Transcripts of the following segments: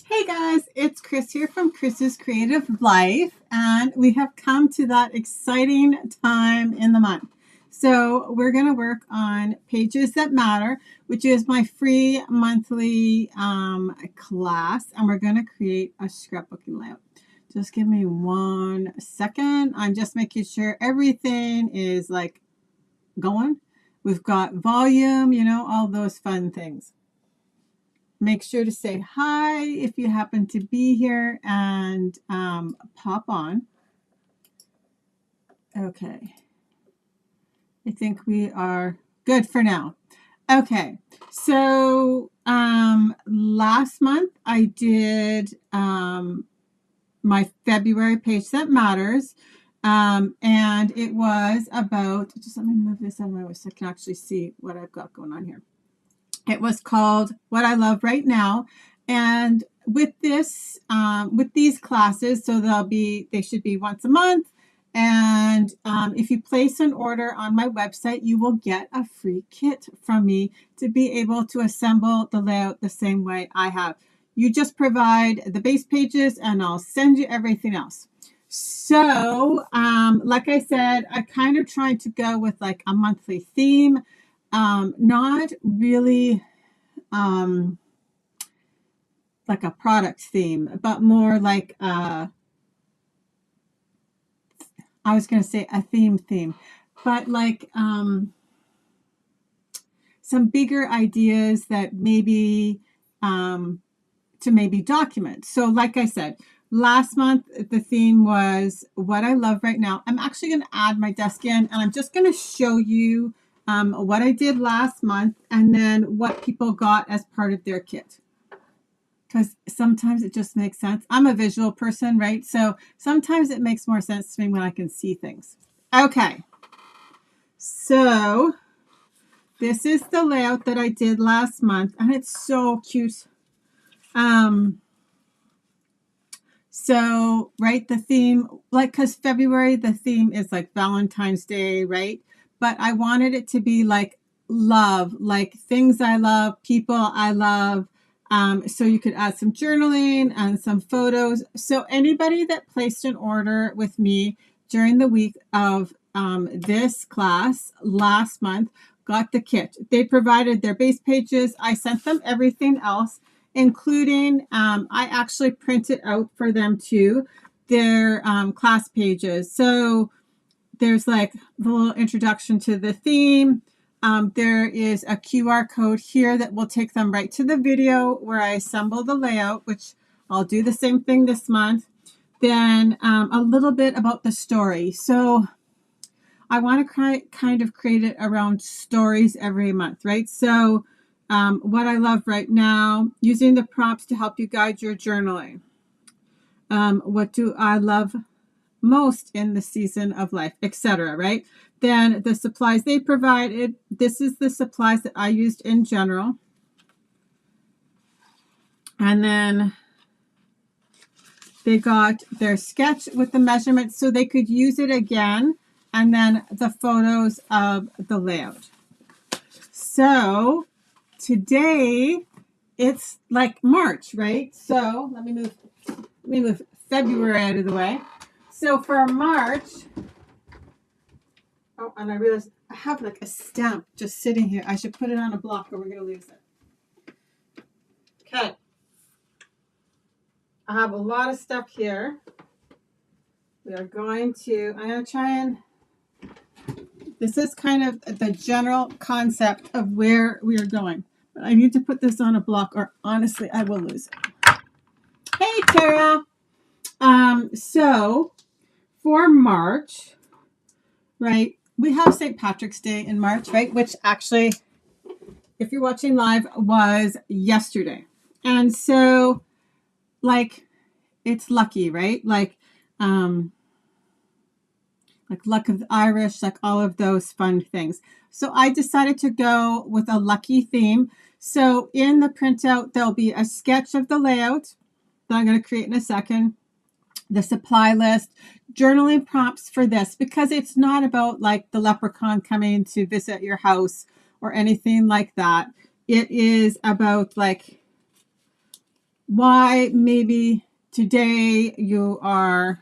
Hey guys, it's Chris here from Chris's Creative Life, and we have come to that exciting time in the month. So we're going to work on Pages That Matter, which is my free monthly class, and we're going to create a scrapbooking layout. Just give me 1 second. I'm just making sure everything is like going. We've got volume, all those fun things. Make sure to say hi if you happen to be here and pop on. Okay. I think we are good for now. Okay. So last month I did my February Page That Matters. And it was about, just let me move this out of my way so I can actually see what I've got going on here. It was called What I Love Right Now. And with this, with these classes, so they should be once a month. And if you place an order on my website, you will get a free kit from me to be able to assemble the layout the same way I have. You just provide the base pages and I'll send you everything else. So, like I said, I kind of tried to go with like a monthly theme. Not really like a product theme, but more like I was going to say a theme, but like some bigger ideas that maybe to maybe document. So like I said, last month the theme was What I Love Right Now. I'm actually going to add my desk in, and I'm just going to show you what I did last month and then what people got as part of their kit. Because sometimes it just makes sense. I'm a visual person, right? So sometimes it makes more sense to me when I can see things. Okay. So this is the layout that I did last month, and it's so cute. So, right, the theme, like, because February, the theme is like Valentine's Day, right? But I wanted it to be like love, like things I love, people I love. So you could add some journaling and some photos. So anybody that placed an order with me during the week of this class last month got the kit. They provided their base pages. I sent them everything else, including I actually printed out for them too their class pages. So there's like the little introduction to the theme. There is a QR code here that will take them right to the video where I assemble the layout, which I'll do the same thing this month. Then a little bit about the story. So I want to kind of create it around stories every month, right? So what I love right now, using the prompts to help you guide your journaling. What do I love most in the season of life, etc., right? Then the supplies they provided. This is the supplies that I used in general. And then they got their sketch with the measurements so they could use it again. And then the photos of the layout. So today it's like March, right? So let me move February out of the way. So for March, oh, and I realized I have like a stamp just sitting here. I should put it on a block or we're going to lose it. Okay. I have a lot of stuff here. I'm going to try and, this is kind of the general concept of where we are going. But I need to put this on a block or honestly, I will lose it. Hey, Tara. So for March, right, we have St. Patrick's Day in March, right, which actually, if you're watching live, was yesterday. And so, like, it's lucky, right? Like Luck of the Irish, like all of those fun things. So I decided to go with a lucky theme. So in the printout, there'll be a sketch of the layout that I'm going to create in a second. The supply list, journaling prompts for this, because it's not about like the leprechaun coming to visit your house or anything like that. It is about like why maybe today you are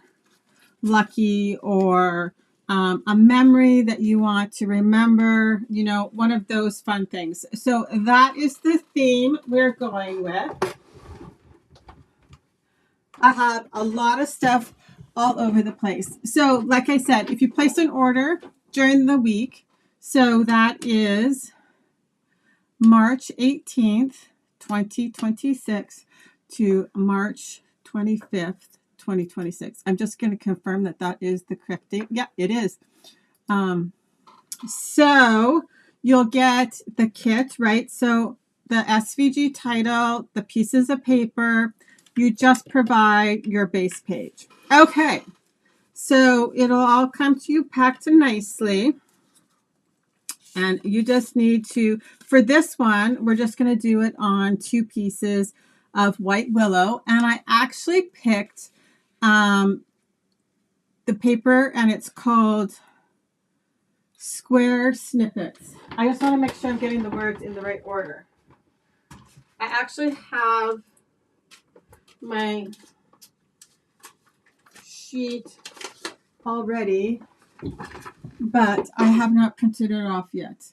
lucky, or a memory that you want to remember, you know, one of those fun things. So that is the theme we're going with. I have a lot of stuff all over the place. So like I said, if you place an order during the week, so that is March 18th, 2026 to March 25th, 2026. I'm just going to confirm that that is the correct date. Yeah, it is. So you'll get the kit, right? So the SVG title, the pieces of paper, you just provide your base page. Okay, so it'll all come to you packed nicely. And you just need to, for this one, we're just going to do it on 2 pieces of white willow. And I actually picked the paper, and it's called Square Snippets. I just want to make sure I'm getting the words in the right order. I actually have my sheet already, but I have not printed it off yet.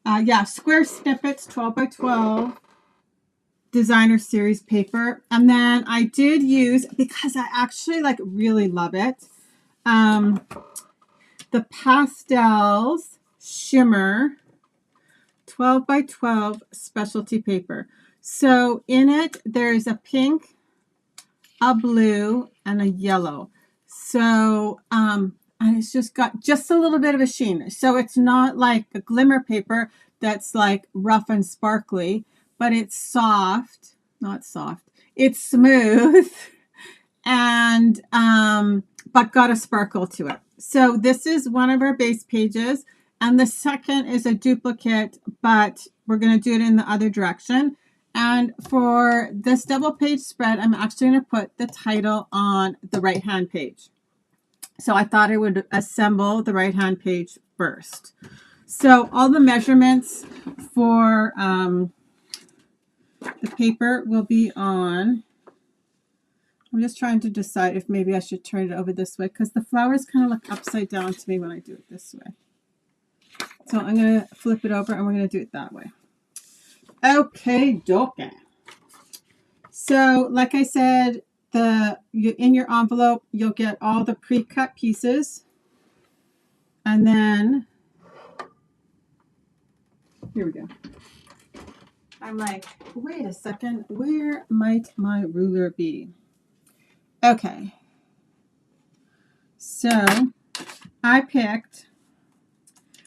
Yeah, Square Snippets 12 by 12 designer series paper. And then I did use, because I actually like really love it, the Pastels Shimmer 12 by 12 specialty paper. So in it, there's a pink, a blue, and a yellow. So, and it's just got just a little bit of a sheen. So it's not like a glimmer paper that's like rough and sparkly, but it's soft, not soft. It's smooth and, but got a sparkle to it. So this is one of our base pages. And the second is a duplicate, but we're going to do it in the other direction. And for this double page spread, I'm actually going to put the title on the right-hand page. So I thought I would assemble the right-hand page first. So all the measurements for the paper will be on. I'm just trying to decide if maybe I should turn it over this way, because the flowers kind of look upside down to me when I do it this way. So I'm going to flip it over and we're going to do it that way. Okay, doke. So like I said, in your envelope, you'll get all the pre-cut pieces. And then, here we go. I'm like, wait a second, where might my ruler be? Okay. So I picked,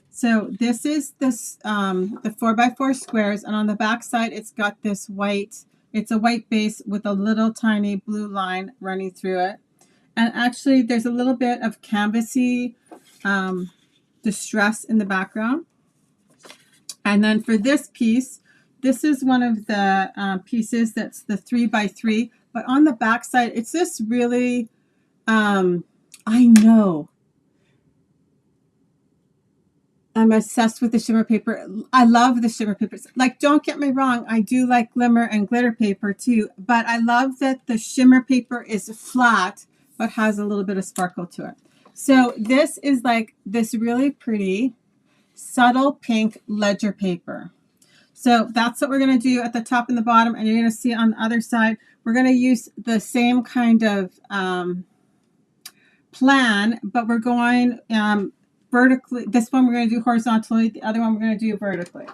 so this is this the 4x4 squares, and on the back side it's got this white, it's a white base with a little tiny blue line running through it. And actually there's a little bit of canvasy distress in the background. And then for this piece, this is one of the pieces that's the 3x3, but on the back side it's this really, I know, I'm obsessed with the shimmer paper. I love the shimmer papers. Like, don't get me wrong, I do like glimmer and glitter paper too, but I love that the shimmer paper is flat, but has a little bit of sparkle to it. So this is like this really pretty, subtle pink ledger paper. So that's what we're going to do at the top and the bottom, and you're going to see on the other side, we're going to use the same kind of plan, but we're going vertically. This one we're going to do horizontally. The other one we're going to do vertically.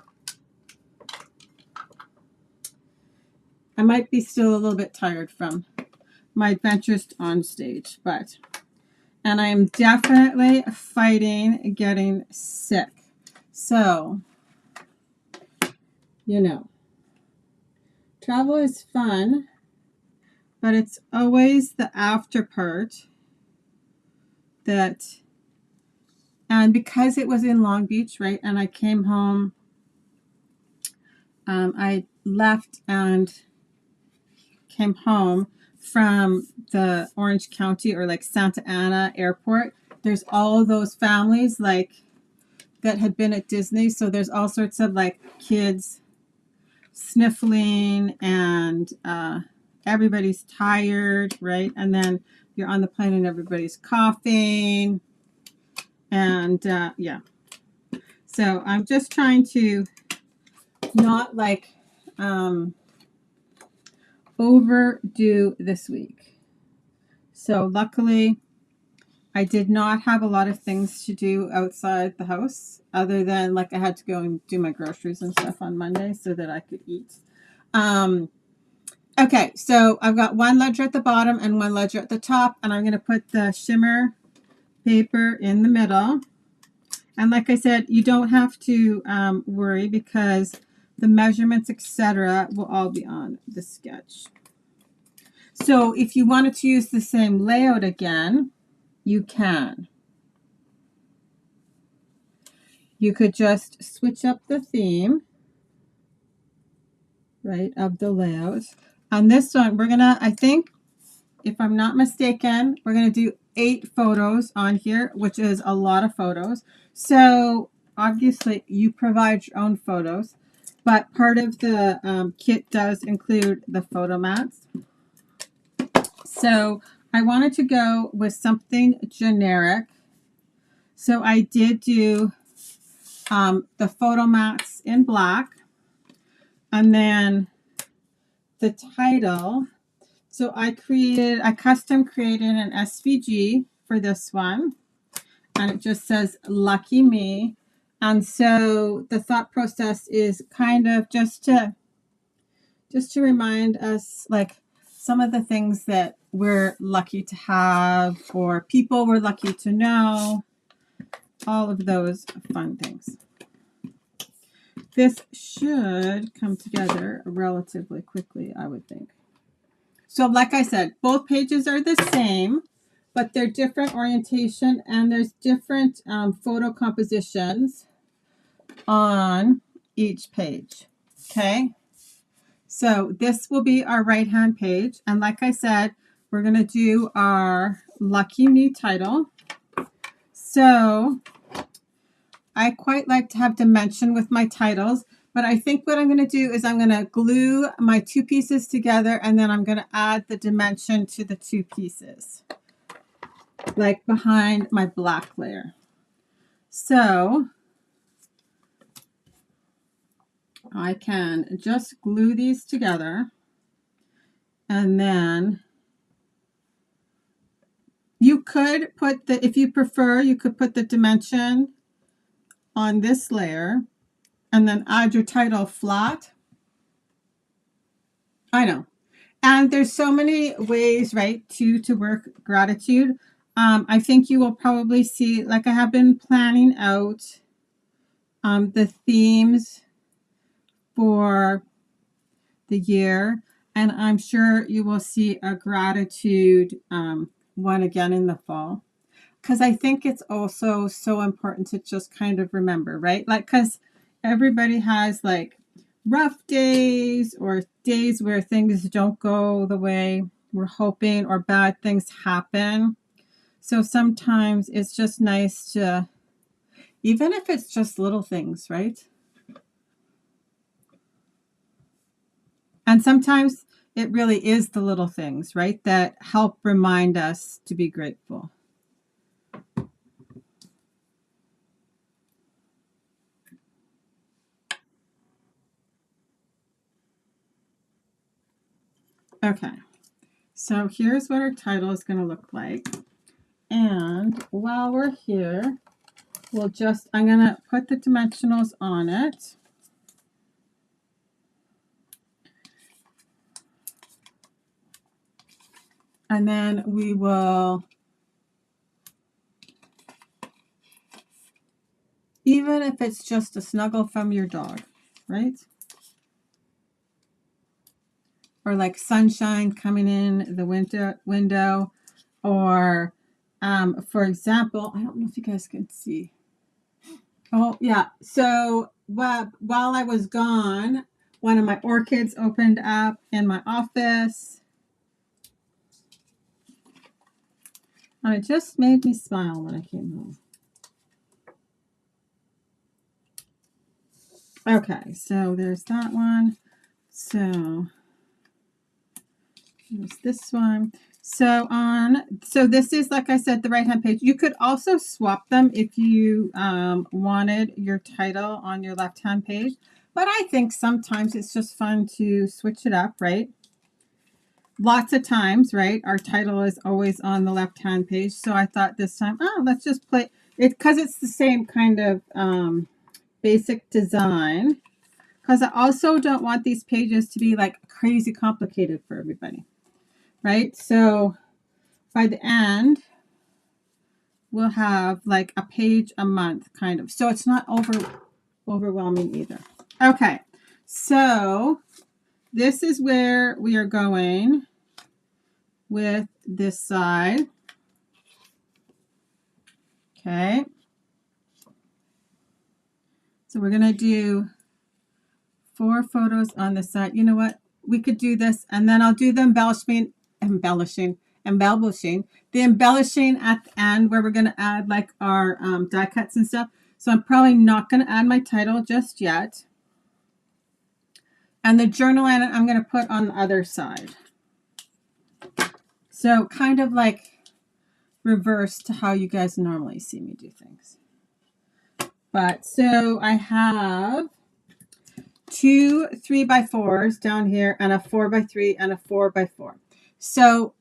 I might be still a little bit tired from my adventures on stage, and I am definitely fighting getting sick. So, you know, travel is fun, but it's always the after part that. And because it was in Long Beach, right, and I came home, I left and came home from the Orange County or like Santa Ana airport. There's all those families like that had been at Disney. So there's all sorts of like kids sniffling and everybody's tired, right? And then you're on the plane and everybody's coughing. And yeah. So I'm just trying to not like overdo this week. So luckily, I did not have a lot of things to do outside the house other than like I had to go and do my groceries and stuff on Monday so that I could eat. Okay, so I've got one ledger at the bottom and one ledger at the top, and I'm going to put the shimmer paper in the middle. And like I said, you don't have to worry because the measurements, etc., will all be on the sketch. So if you wanted to use the same layout again, you can. You could just switch up the theme, right, of the layout. On this one, we're going to, I think, if I'm not mistaken, we're going to do 8 photos on here, which is a lot of photos. So obviously you provide your own photos, but part of the kit does include the photo mats. So I wanted to go with something generic. So I did do the photo mats in black, and then the title. So I custom created an SVG for this one, and it just says Lucky Me. And so the thought process is kind of just to remind us like some of the things that we're lucky to have, or people we're lucky to know, all of those fun things. This should come together relatively quickly, I would think. So like I said, both pages are the same, but they're different orientation, and there's different photo compositions on each page. Okay. So this will be our right-hand page. And like I said, we're going to do our Lucky Me title. So I quite like to have dimension with my titles, but I think what I'm going to do is I'm going to glue my 2 pieces together, and then I'm going to add the dimension to the 2 pieces, like behind my black layer. So I can just glue these together, and then you could put if you prefer, you could put the dimension on this layer and then add your title flat. I know. And there's so many ways, right, to work gratitude. I think you will probably see, like I have been planning out the themes for the year, and I'm sure you will see a gratitude one again in the fall, because I think it's also so important to just kind of remember, right? Like, because everybody has like rough days or days where things don't go the way we're hoping, or bad things happen. So sometimes it's just nice to, even if it's just little things, right? And sometimes it really is the little things, right, that help remind us to be grateful. Okay, so here's what our title is going to look like. And while we're here, I'm going to put the dimensionals on it. And then we will, even if it's just a snuggle from your dog, right? Or like sunshine coming in the window, or for example, I don't know if you guys can see. Oh yeah, so while I was gone, one of my orchids opened up in my office, and it just made me smile when I came home. Okay, so there's that one. So There's this one. So this is, like I said, the right-hand page. You could also swap them if you wanted your title on your left-hand page. But I think sometimes it's just fun to switch it up, right? Lots of times, right, our title is always on the left-hand page. So I thought this time, oh, let's just play it because it's the same kind of basic design. Because I also don't want these pages to be like crazy complicated for everybody, right? So by the end, we'll have like a page a month kind of. So it's not overwhelming either. Okay, so this is where we are going with this side. Okay. So we're going to do 4 photos on this side. You know what? We could do this, and then I'll do the embellishing. The embellishing at the end where we're going to add like our die cuts and stuff. So I'm probably not going to add my title just yet. And the journal I'm going to put on the other side. So kind of like reverse to how you guys normally see me do things. But so I have 2 3x4s down here and a 4x3 and a 4x4. So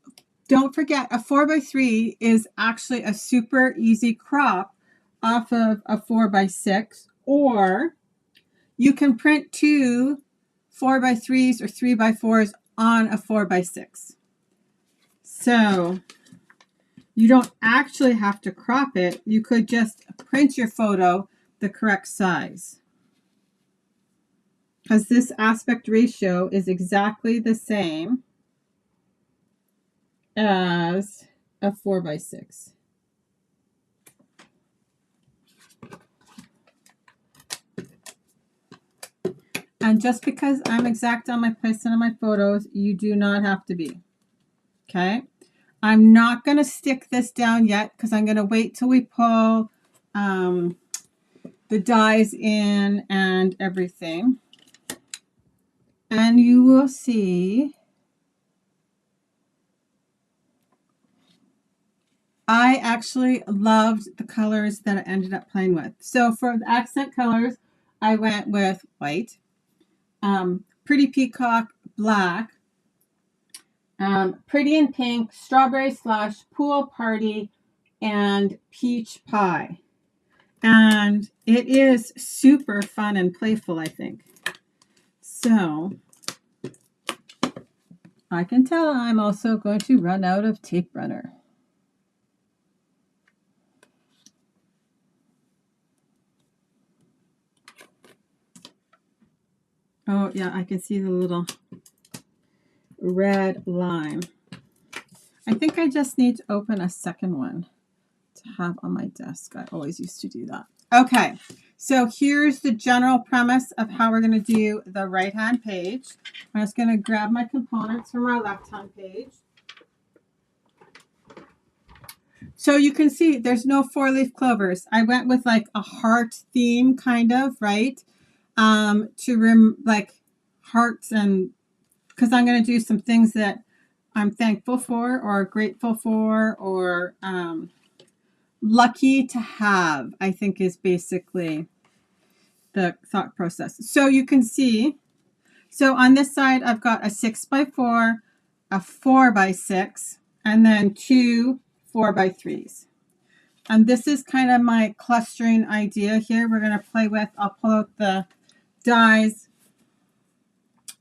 don't forget, a 4x3 is actually a super easy crop off of a 4x6, or you can print 2 4x3s or 3x4s on a 4x6. So you don't actually have to crop it. You could just print your photo the correct size, because this aspect ratio is exactly the same as a 4x6. And just because I'm exact on my placement of my photos, you do not have to be. Okay. I'm not going to stick this down yet because I'm going to wait till we pull the dies in and everything. And you will see I actually loved the colors that I ended up playing with. So for the accent colors, I went with white, Pretty Peacock black, Pretty in Pink, Strawberry Slush, Pool Party, and Peach Pie. And it is super fun and playful, I think. So I can tell I'm also going to run out of tape runner. Oh, yeah, I can see the little red line. I think I just need to open a second one to have on my desk. I always used to do that. Okay, so here's the general premise of how we're going to do the right-hand page. I'm just going to grab my components from our left-hand page. So you can see there's no 4-leaf clovers. I went with like a heart theme kind of, right? Like hearts, and because I'm going to do some things that I'm thankful for or grateful for or lucky to have, I think is basically the thought process. So you can see, so on this side, I've got a 6x4, a 4x6, and then 2 4x3s. And this is kind of my clustering idea here. We're going to play with, I'll pull out the dies,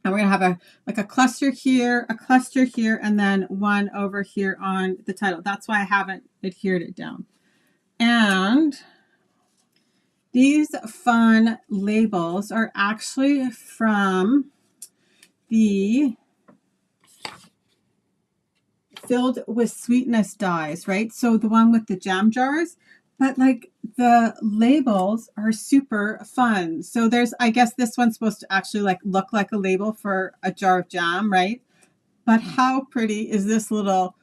and we're going to have a cluster here, and then one over here on the title. That's why I haven't adhered it down. And these fun labels are actually from the Filled with Sweetness dies, right? So the one with the jam jars, but like the labels are super fun. So there's, I guess this one's supposed to actually like look like a label for a jar of jam, right? But how pretty is this little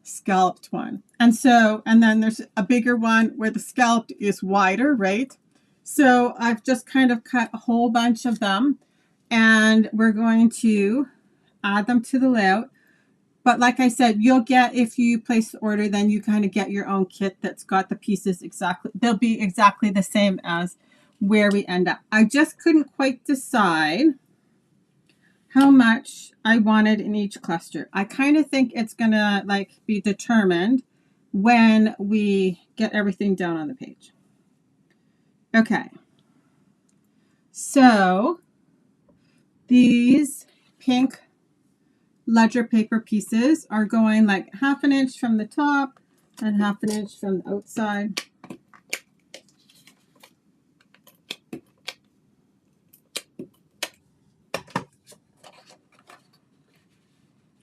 scalloped one? And so, and then there's a bigger one where the scalloped is wider, right? So I've just kind of cut a whole bunch of them, and we're going to add them to the layout. But like I said, you'll get, if you place the order, then you kind of get your own kit that's got the pieces exactly. They'll be exactly the same as where we end up. I just couldn't quite decide how much I wanted in each cluster. I kind of think it's gonna like be determined when we get everything down on the page. Okay, so these pink ledger paper pieces are going like 1/2 inch from the top and 1/2 inch from the outside.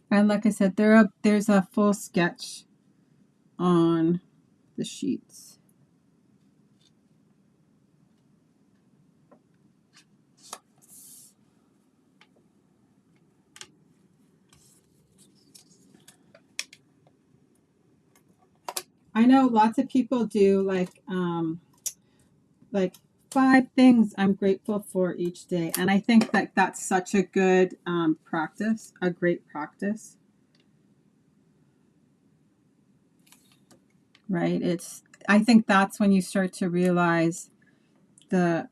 And like I said, there's a full sketch on the sheets. I know lots of people do like 5 things I'm grateful for each day. And I think that that's such a good practice, a great practice. Right? I think that's when you start to realize the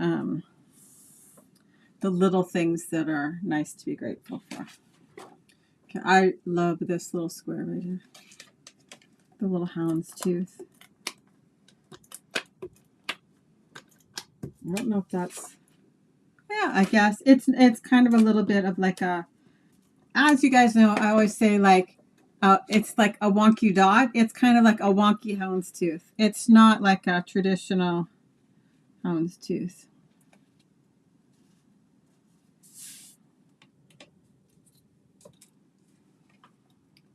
little things that are nice to be grateful for. Okay, I love this little square right here. The little hound's tooth. I don't know if that's, yeah, I guess it's kind of a little bit of like a, as you guys know, I always say like, it's like a wonky dot. It's kind of like a wonky hound's tooth. It's not like a traditional hound's tooth.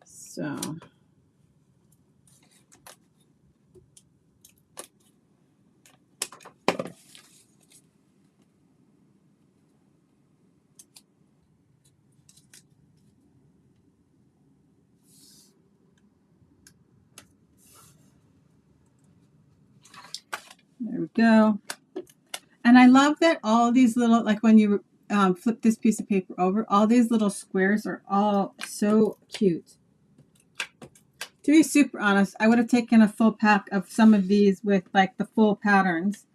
So there we go. And I love that all these little, like when you flip this piece of paper over, all these little squares are all so cute. To be super honest, I would have taken a full pack of some of these with like the full patterns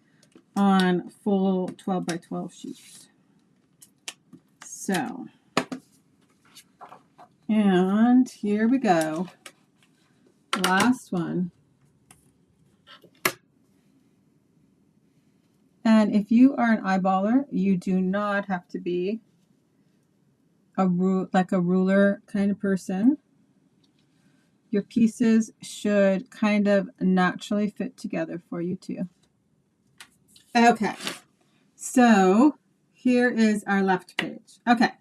on full 12 by 12 sheets. So, and here we go. Last one. And if you are an eyeballer, you do not have to be like a ruler kind of person. Your pieces should kind of naturally fit together for you too. Okay, so here is our left page. Okay,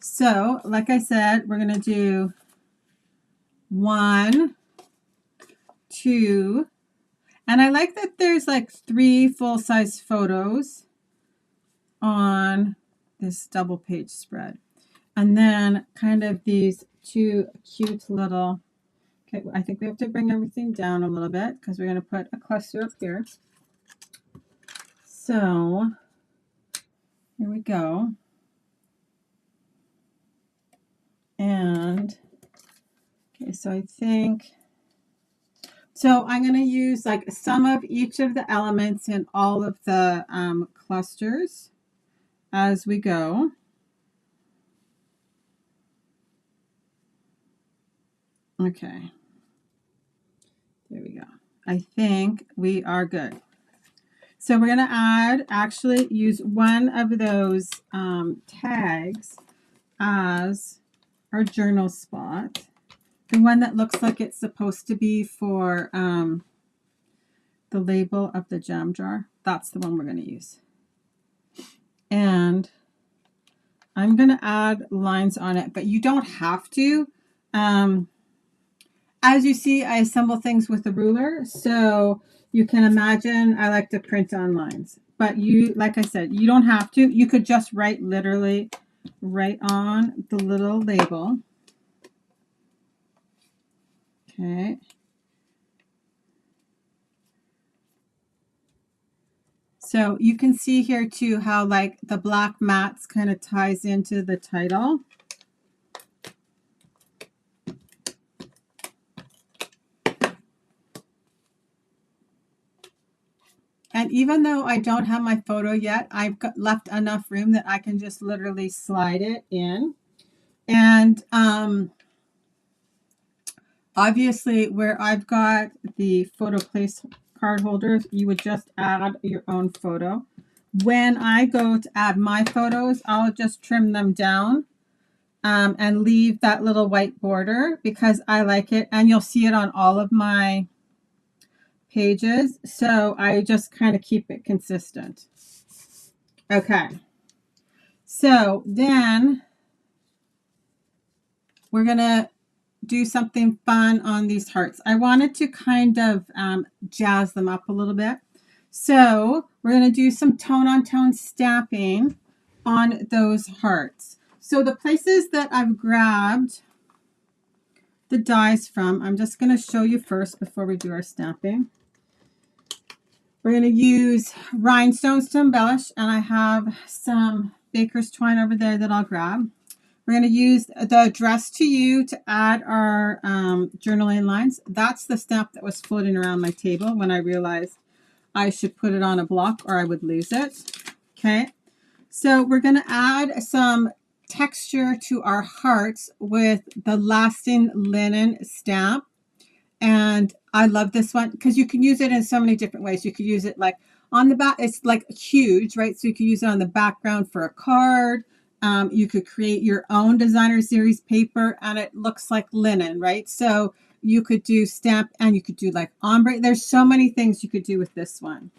so like I said, we're going to do 1, 2, and I like that there's like 3 full-size photos on this double page spread. And then kind of these 2 cute little, okay, I think we have to bring everything down a little bit because we're going to put a cluster up here. So here we go. And okay, so I think, so I'm going to use like some of each of the elements in all of the clusters as we go. Okay, there we go. I think we are good. So we're going to actually use one of those tags as our journal spot. The one that looks like it's supposed to be for the label of the jam jar. That's the one we're going to use. And I'm going to add lines on it, but you don't have to. As you see, I assemble things with a ruler, so you can imagine I like to print on lines. But you, like I said, you don't have to. You could just write literally right on the little label. Okay. So you can see here too how like the black mats kind of ties into the title. And even though I don't have my photo yet, I've left enough room that I can just literally slide it in. And obviously, where I've got the photo place card holders, you would just add your own photo. When I go to add my photos, I'll just trim them down and leave that little white border because I like it. And you'll see it on all of my pages. So I just kind of keep it consistent. Okay. So then we're going to do something fun on these hearts. I wanted to kind of jazz them up a little bit. So we're going to do some tone-on-tone stamping on those hearts. So the places that I've grabbed the dies from, I'm just going to show you first before we do our stamping. We're going to use rhinestones to embellish, and I have some baker's twine over there that I'll grab. We're going to use the Address to You to add our journaling lines. That's the stamp that was floating around my table when I realized I should put it on a block or I would lose it. Okay, so we're going to add some texture to our hearts with the Lasting Linen stamp. And I love this one because you can use it in so many different ways. You could use it like on the back. It's like huge, right? So you could use it on the background for a card. You could create your own designer series paper and it looks like linen, right? So you could do stamp and you could do like ombre. There's so many things you could do with this one.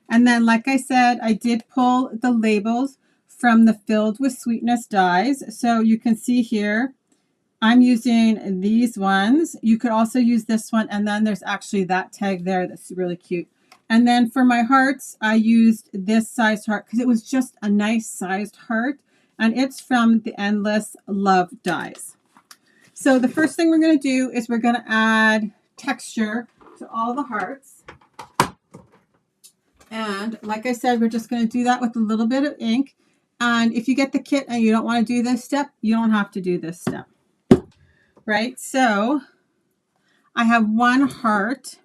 And then, like I said, I did pull the labels from the Filled with Sweetness dies. So you can see here, I'm using these ones. You could also use this one. And then there's actually that tag there that's really cute. And then for my hearts, I used this sized heart because it was just a nice sized heart. And it's from the Endless Love dies. So the first thing we're going to do is we're going to add texture to all the hearts. And like I said, we're just going to do that with a little bit of ink. And if you get the kit and you don't want to do this step, you don't have to do this step. Right? So I have one heart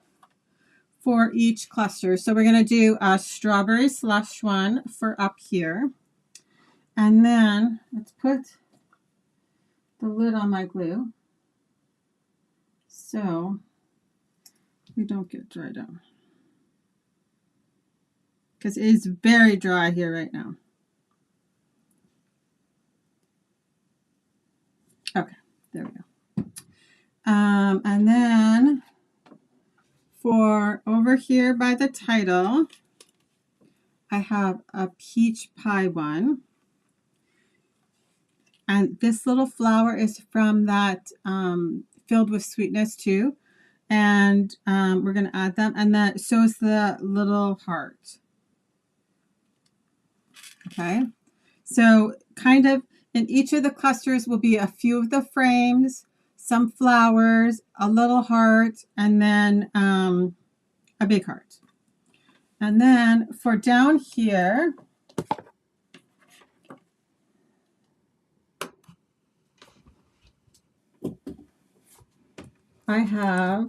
for each cluster. So we're going to do a strawberry slush one for up here. And then let's put the lid on my glue so we don't get dried out. Because it is very dry here right now. Okay, there we go. And then for over here by the title, I have a peach pie one. And this little flower is from that Filled with Sweetness too. And we're going to add them. And then so is the little heart. Okay, so kind of in each of the clusters will be a few of the frames, some flowers, a little heart, and then a big heart. And then for down here, I have,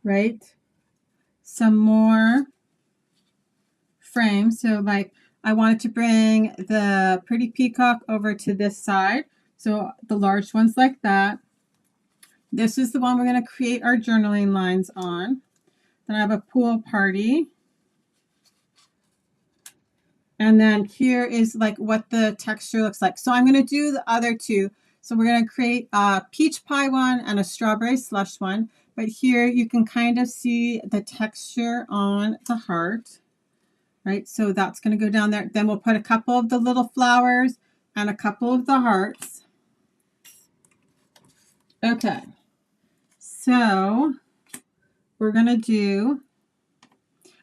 right, some more frames. So like I wanted to bring the pretty peacock over to this side. So the large ones like that. This is the one we're going to create our journaling lines on. Then I have a pool party. And then here is like what the texture looks like. So I'm going to do the other two. So we're going to create a peach pie one and a strawberry slush one. But here you can kind of see the texture on the heart. Right, so that's going to go down there. Then we'll put a couple of the little flowers and a couple of the hearts. Okay, so we're going to do,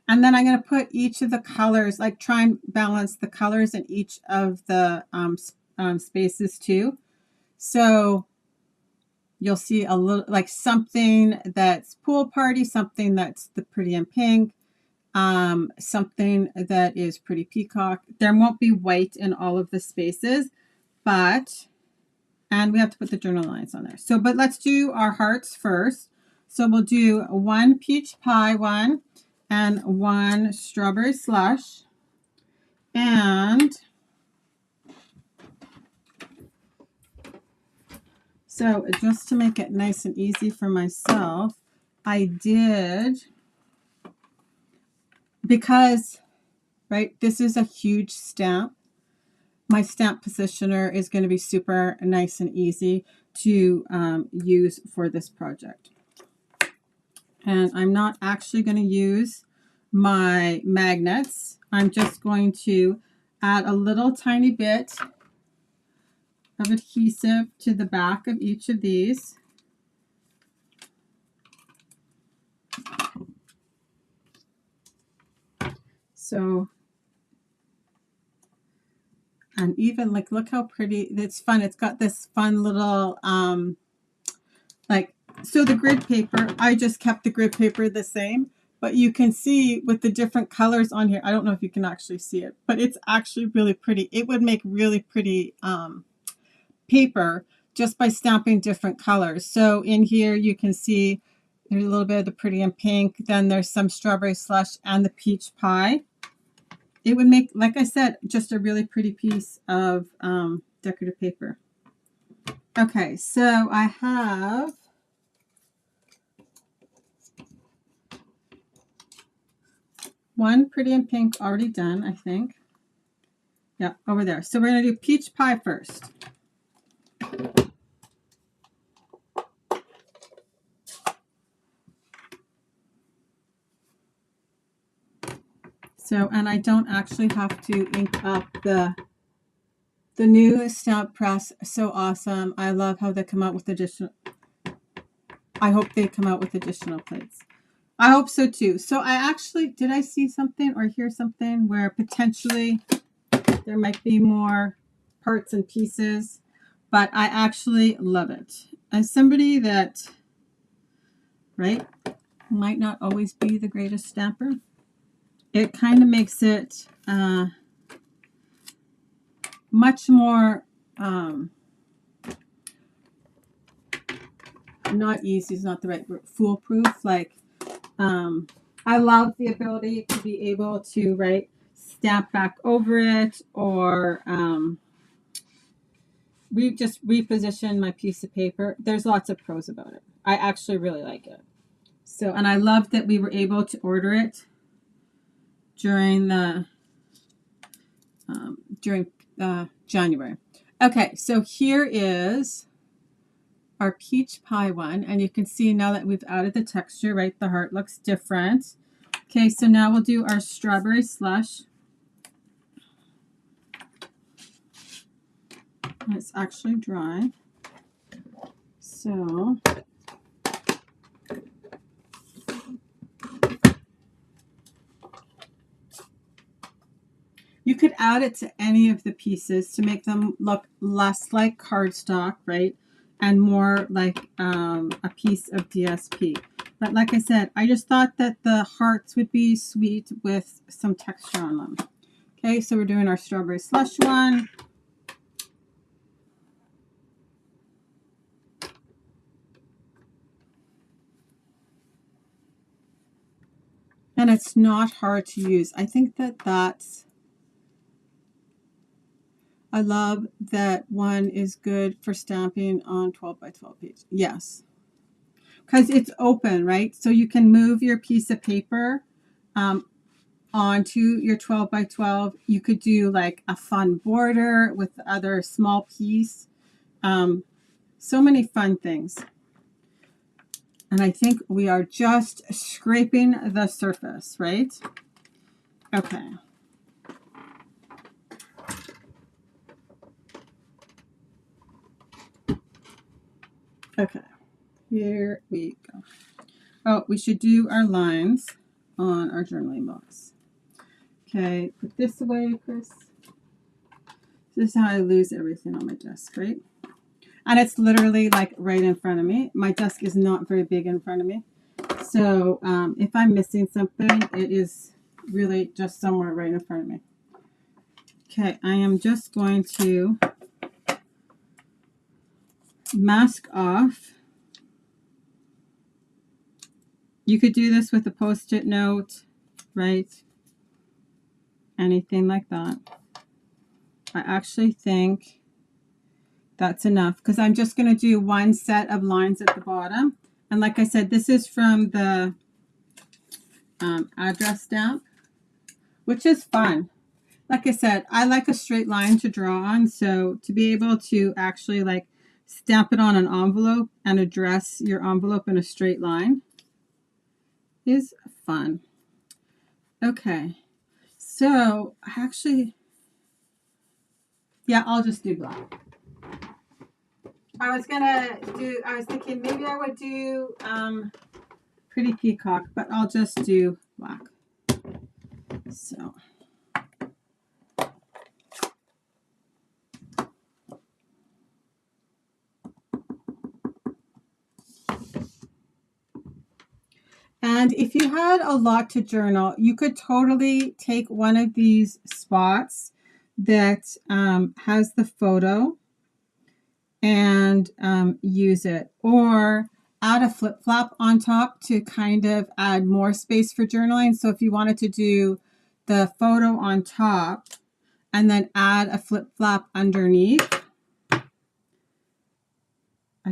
and then I'm going to put each of the colors, like try and balance the colors in each of the spaces too. So you'll see a little, like something that's pool party, something that's the pretty in pink, something that is pretty peacock. There won't be white in all of the spaces, but, and we have to put the journal lines on there. So, but let's do our hearts first. So we'll do one peach pie one, and 1 strawberry slush. And so just to make it nice and easy for myself, I did, because, right, this is a huge stamp, my stamp positioner is going to be super nice and easy to use for this project. And I'm not actually going to use my magnets. I'm just going to add a little tiny bit of adhesive to the back of each of these. So, and even like, look how pretty, it's fun. It's got this fun little, like, so the grid paper, I just kept the grid paper the same, but you can see with the different colors on here, I don't know if you can actually see it, but it's actually really pretty. It would make really pretty paper just by stamping different colors. So in here you can see there's a little bit of the pretty and pink, then there's some strawberry slush and the peach pie. It would make, like I said, just a really pretty piece of decorative paper. Okay, so I have one pretty and pink already done, I think. Yeah, over there. So we're going to do peach pie first. So, and I don't actually have to ink up the new stamp press. So awesome. I love how they come out with additional, I hope they come out with additional plates. I hope so too. So I actually, did I see something or hear something where potentially there might be more parts and pieces, but I actually love it. As somebody that, right, might not always be the greatest stamper, it kind of makes it much more, not easy is not the right word, foolproof. Like, I love the ability to be able to, right, stamp back over it, or just reposition my piece of paper. There's lots of pros about it. I actually really like it. So, and I love that we were able to order it during the January. Okay, so here is our peach pie one, and you can see now that we've added the texture, right, the heart looks different. Okay, so now we'll do our strawberry slush. It's actually dry, so you could add it to any of the pieces to make them look less like cardstock, right, and more like a piece of DSP. But like I said, I just thought that the hearts would be sweet with some texture on them. Okay, so we're doing our strawberry slush one. And it's not hard to use. I think that that's, I love that one is good for stamping on 12 by 12 page. Yes. Because it's open, right? So you can move your piece of paper onto your 12 by 12. You could do like a fun border with the other small piece. So many fun things. And I think we are just scraping the surface, right? Okay. Okay. Here we go. Oh, we should do our lines on our journaling box. Okay, put this away, Chris. This is how I lose everything on my desk, right? And it's literally like right in front of me. My desk is not very big in front of me. So if I'm missing something, it is really just somewhere right in front of me. Okay, I am just going to mask off. You could do this with a Post-it note. right? Anything like that. I actually think that's enough because I'm just going to do one set of lines at the bottom. And like I said, this is from the address stamp, which is fun. Like I said, I like a straight line to draw on. So to be able to actually like stamp it on an envelope and address your envelope in a straight line is fun. Okay. So actually, yeah, I'll just do black. I was thinking maybe I would do Pretty Peacock, but I'll just do black. So. And if you had a lot to journal, you could totally take one of these spots that has the photo and use it, or add a flip-flop on top to kind of add more space for journaling. So if you wanted to do the photo on top and then add a flip-flop underneath, I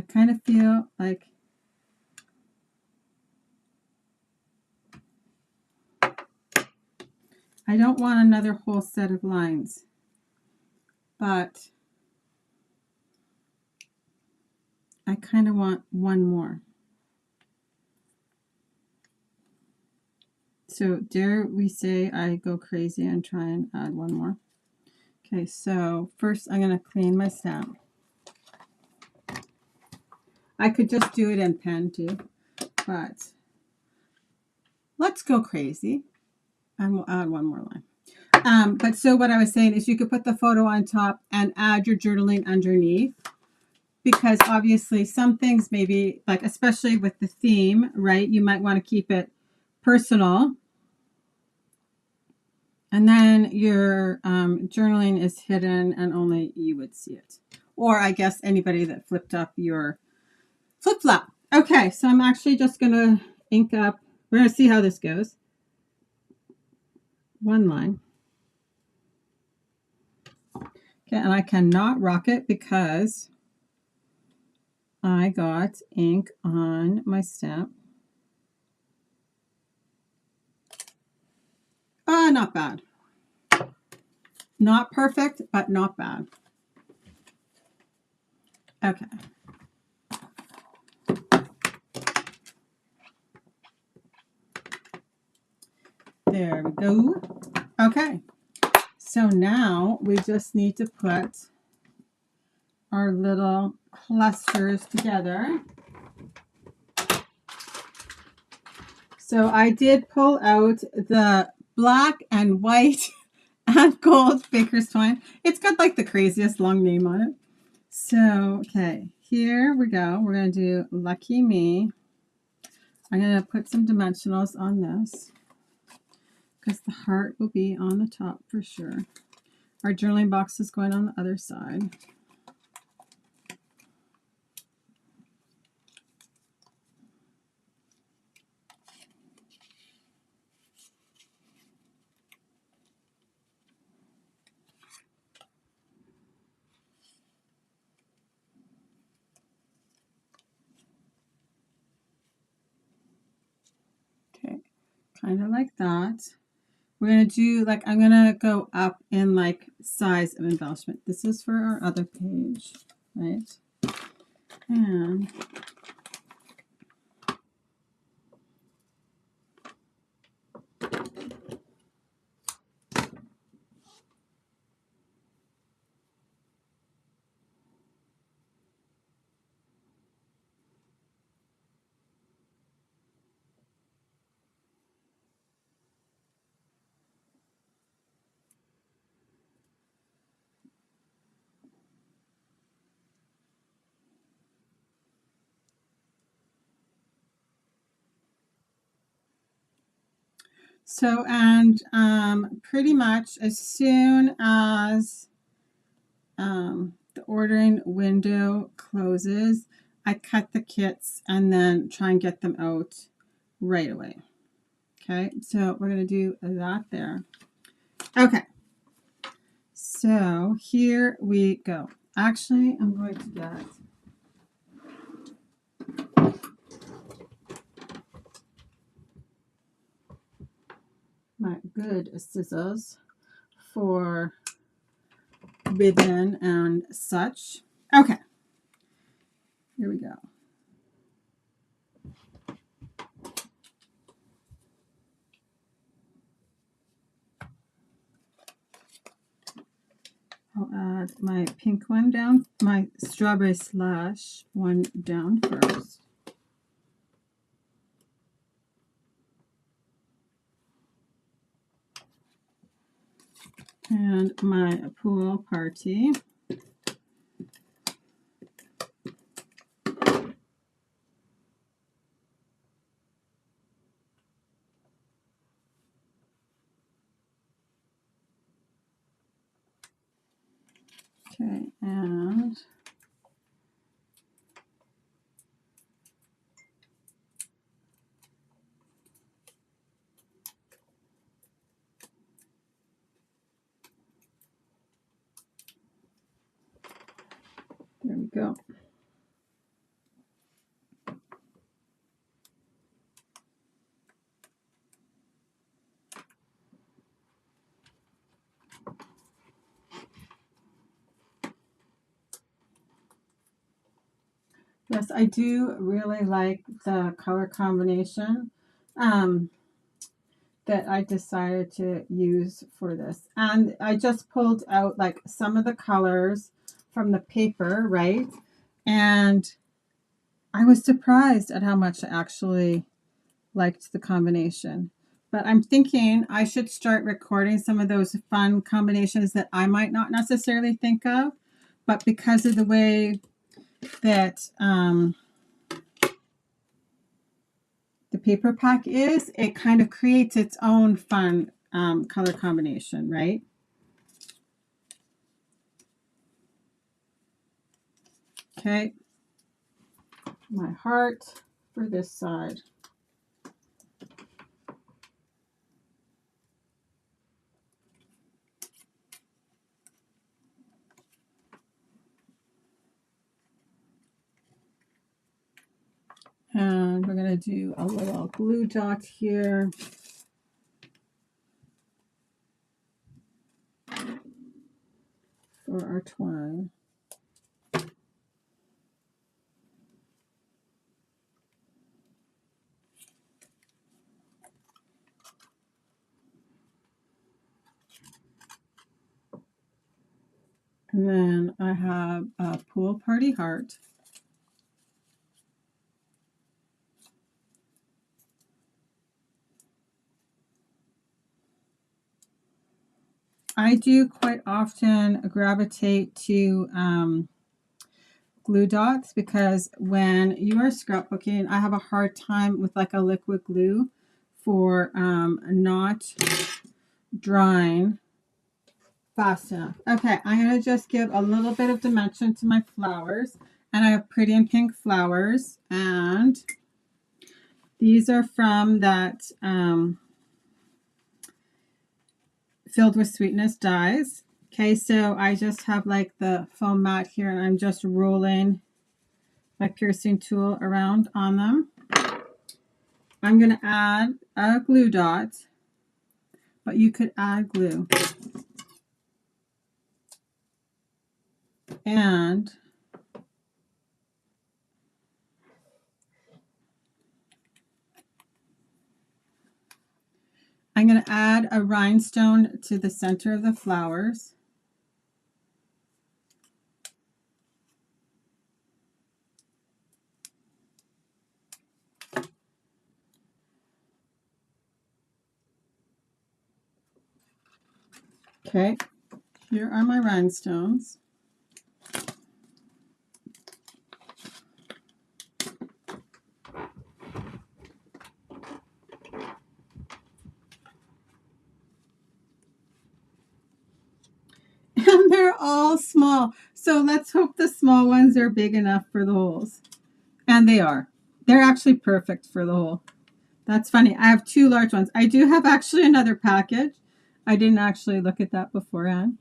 kind of feel like I don't want another whole set of lines, but I kind of want one more. So dare we say I go crazy and try and add one more. Okay, so first I'm going to clean my stamp. I could just do it in pen too, but let's go crazy and we'll add one more line. But so what I was saying is you could put the photo on top and add your journaling underneath, because obviously some things maybe, like especially with the theme, right, you might want to keep it personal. And then your journaling is hidden and only you would see it. Or I guess anybody that flipped up your flip-flop. Okay, so I'm actually just going to ink up. We're going to see how this goes. One line. Okay, and I cannot rock it because I got ink on my stamp. Not bad. Not perfect, but not bad. Okay. There we go. Okay. So now we just need to put our little clusters together. So I did pull out the black and white and gold baker's twine. It's got like the craziest long name on it. So, okay, here we go. We're going to do Lucky Me. I'm going to put some dimensionals on this because the heart will be on the top for sure. Our journaling box is going on the other side. Okay, kind of like that. We're going to do, like, I'm going to go up in, like, size of embellishment. This is for our other page, right? And so, and pretty much as soon as the ordering window closes, I cut the kits and then try and get them out right away. Okay, so we're going to do that there. Okay, so here we go. Actually, I'm going to get my good scissors for ribbon and such. Okay, here we go. I'll add my pink one down, my strawberry slash one down first. And my pool party. Okay, and there we go. Yes, I do really like the color combination that I decided to use for this. And I just pulled out like some of the colors from the paper, right? And I was surprised at how much I actually liked the combination. But I'm thinking I should start recording some of those fun combinations that I might not necessarily think of. But because of the way that the paper pack is, it kind of creates its own fun color combination, right? Okay, my heart for this side. And we're going to do a little glue dot here. For our twine. And then I have a pool party heart. I do quite often gravitate to glue dots because when you are scrapbooking, I have a hard time with like a liquid glue for not drying fast enough. Okay, I'm going to just give a little bit of dimension to my flowers. And I have pretty and pink flowers. And these are from that Filled with Sweetness dies. Okay, so I just have like the foam mat here and I'm just rolling my piercing tool around on them. I'm going to add a glue dot, but you could add glue. And I'm going to add a rhinestone to the center of the flowers. Okay, here are my rhinestones. And they're all small. So let's hope the small ones are big enough for the holes. And they are. They're actually perfect for the hole. That's funny. I have 2 large ones. I do have actually another package. I didn't actually look at that beforehand.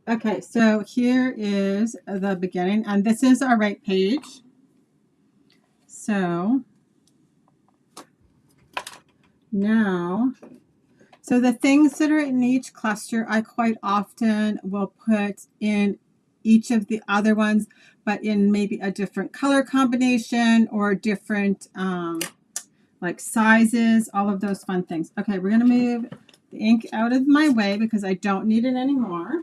Okay, so here is the beginning, and this is our right page. So now, so the things that are in each cluster, I quite often will put in each of the other ones, but in maybe a different color combination or different like sizes, all of those fun things. Okay, we're going to move the ink out of my way because I don't need it anymore.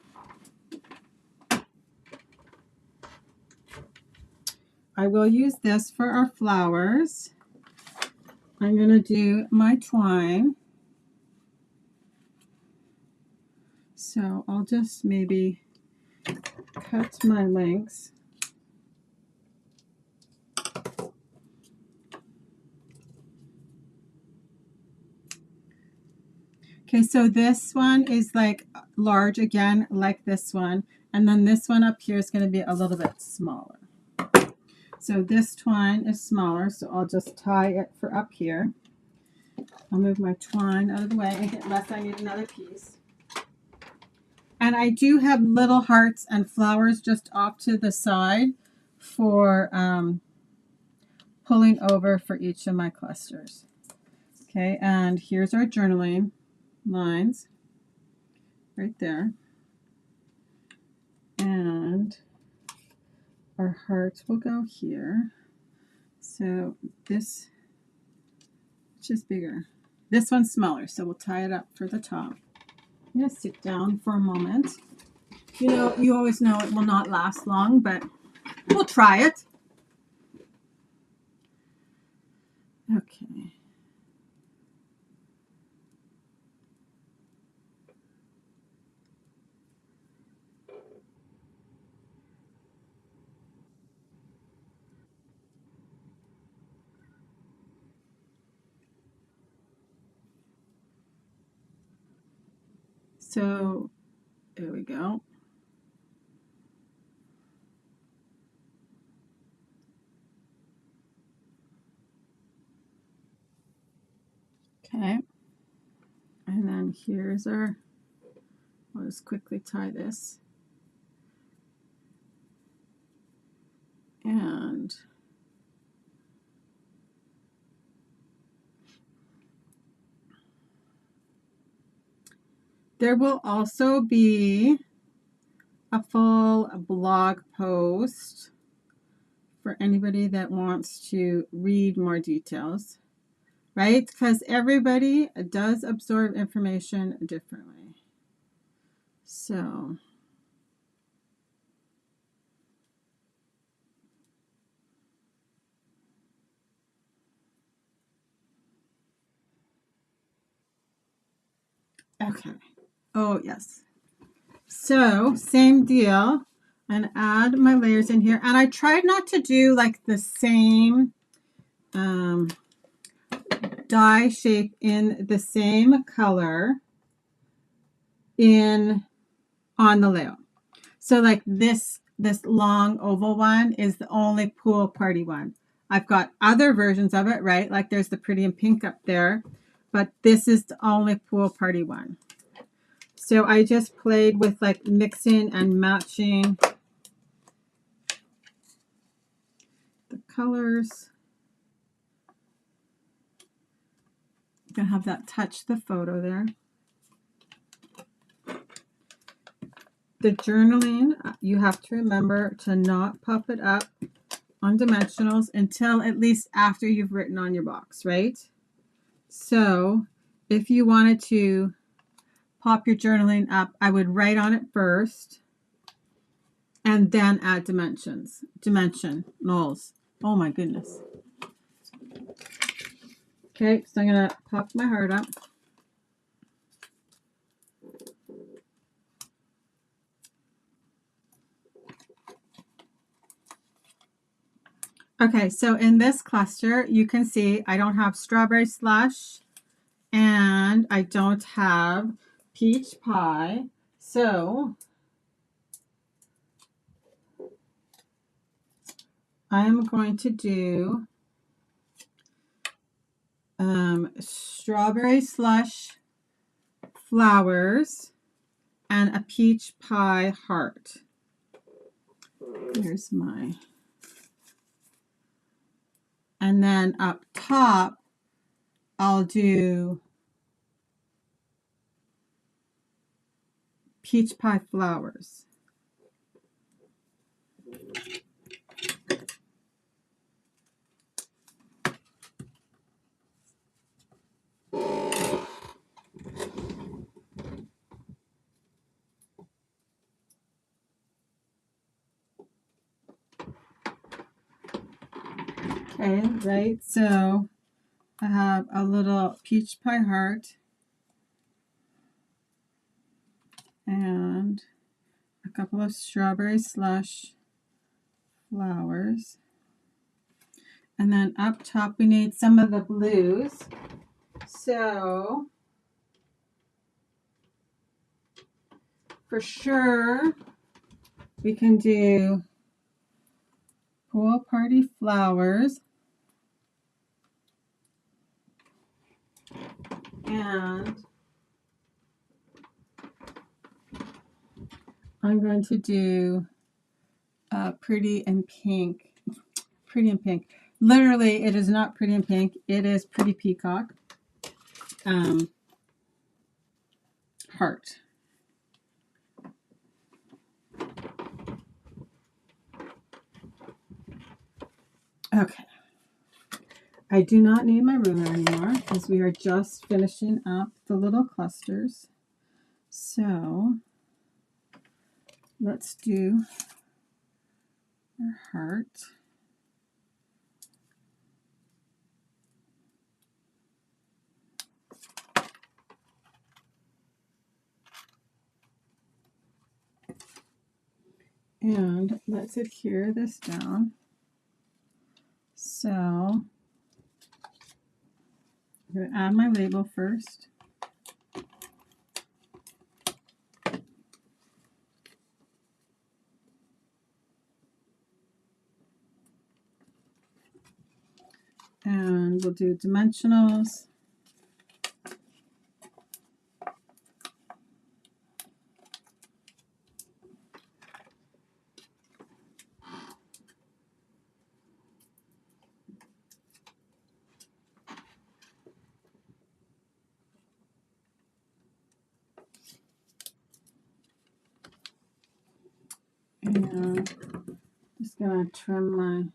I will use this for our flowers. I'm going to do my twine. So I'll just maybe cut my lengths. Okay, so this one is like large again, like this one. And then this one up here is going to be a little bit smaller. So this twine is smaller, so I'll just tie it for up here. I'll move my twine out of the way unless I need another piece. And I do have little hearts and flowers just off to the side for pulling over for each of my clusters. Okay, and here's our journaling lines right there. And our hearts will go here. So this, which is bigger? This one's smaller, so we'll tie it up for the top. I'm going to sit down for a moment. You know, you always know it will not last long, but we'll try it. Okay. So there we go. Okay. And then here's our, I'll just quickly tie this. And there will also be a full blog post for anybody that wants to read more details, right? Because everybody does absorb information differently. So okay. Oh, yes. So same deal, and add my layers in here. And I tried not to do like the same die shape in the same color on the layout. So like this long oval one is the only pool party one. I've got other versions of it, right? Like there's the pretty in pink up there, but this is the only pool party one. So I just played with like mixing and matching the colors. I'm gonna have that touch the photo there. The journaling, you have to remember to not pop it up on dimensionals until at least after you've written on your box, right? So if you wanted to pop your journaling up, I would write on it first and then add dimensionals. Oh my goodness. Okay, so I'm gonna pop my heart up. Okay, so in this cluster, you can see I don't have strawberry slush and I don't have peach pie. So I'm going to do strawberry slush, flowers, and a peach pie heart. Here's my, and then up top, I'll do peach pie flowers. Okay, right, so I have a little peach pie heart and a couple of strawberry slush flowers. And then up top we need some of the blues. So for sure we can do pool party flowers. And I'm going to do pretty in pink. Pretty in pink. Literally, it is not pretty in pink. It is pretty peacock. Heart. Okay. I do not need my ruler anymore because we are just finishing up the little clusters. So let's do our heart. And let's adhere this down. So I'm going to add my label first. And we'll do dimensionals. And just gonna trim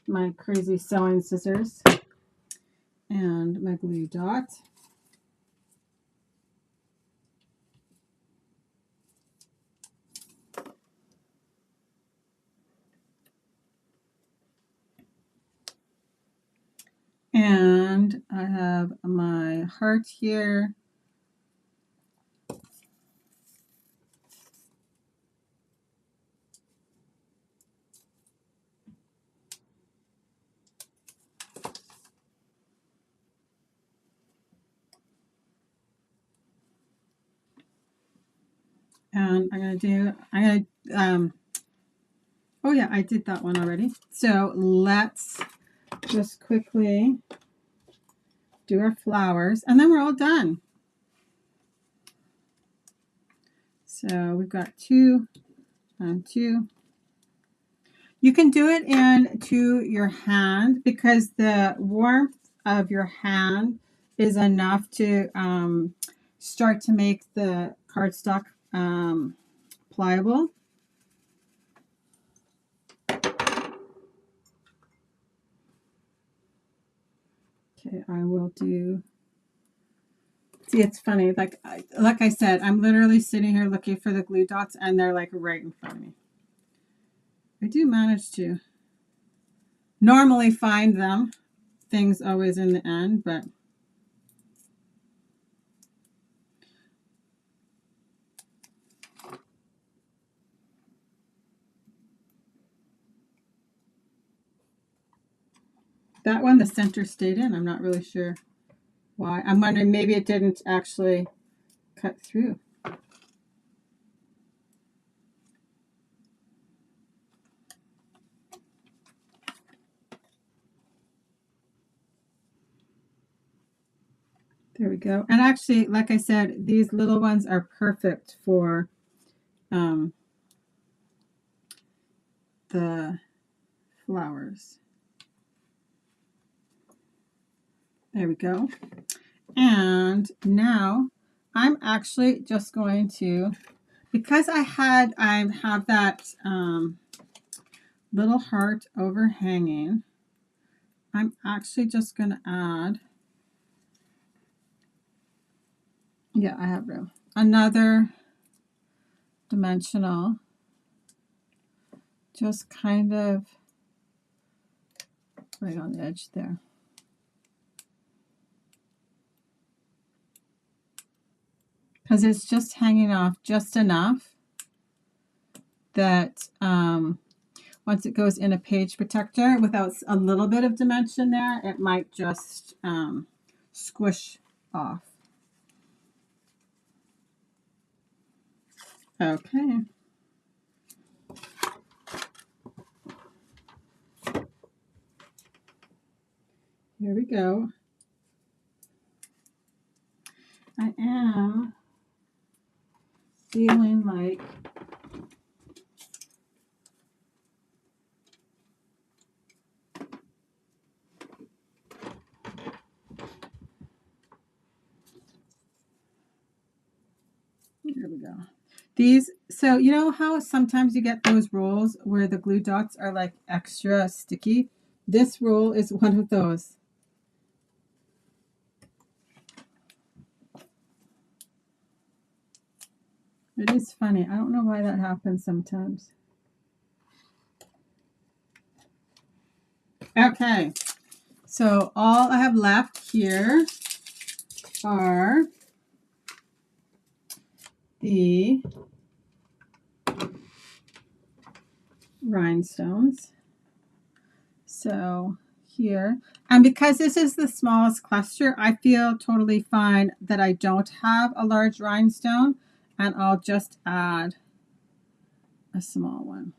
my crazy sewing scissors and my glue dot. And I have my heart here. And oh yeah, I did that one already. So let's just quickly do our flowers and then we're all done. So we've got 2 and 2. You can do it into your hand because the warmth of your hand is enough to start to make the cardstock pliable. Okay, I will do. See, it's funny. Like I said, I'm literally sitting here looking for the glue dots, and they're like right in front of me. I do manage to normally find them. Things always in the end, but that one, the center stayed in. I'm not really sure why. I'm wondering maybe it didn't actually cut through. There we go. And actually, like I said, these little ones are perfect for the flowers. There we go. And now I'm actually just going to, because I have that little heart overhanging, I'm actually just going to add, yeah, I have room, another dimensional, just kind of right on the edge there. Because it's just hanging off just enough that once it goes in a page protector, without a little bit of dimension there, it might just squish off. Okay. Here we go. I am feeling like here we go. These, so you know how sometimes you get those rolls where the glue dots are like extra sticky? This roll is one of those. It is funny. I don't know why that happens sometimes. Okay, so all I have left here are the rhinestones. So here, and because this is the smallest cluster, I feel totally fine that I don't have a large rhinestone, and I'll just add a small one.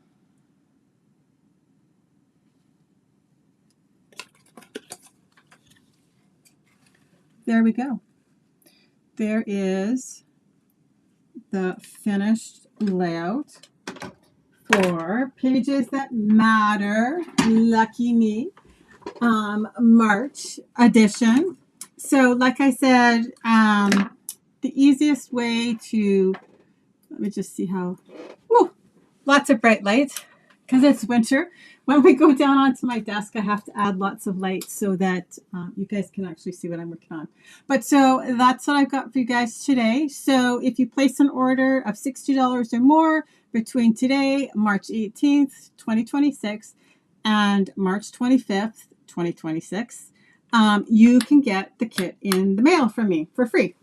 There we go. There is the finished layout for Pages That Matter, Lucky Me, March edition. So like I said, the easiest way to, let me just see how, woo, lots of bright lights because it's winter. When we go down onto my desk, I have to add lots of lights so that you guys can actually see what I'm working on. But so that's what I've got for you guys today. So if you place an order of $60 or more between today, March 18th, 2026, and March 25th, 2026, you can get the kit in the mail from me for free.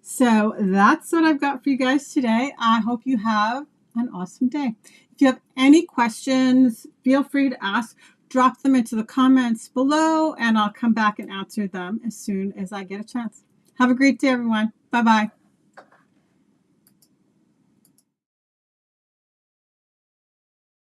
So that's what I've got for you guys today. I hope you have an awesome day. If you have any questions, feel free to ask. Drop them into the comments below, and I'll come back and answer them as soon as I get a chance. Have a great day, everyone. Bye-bye.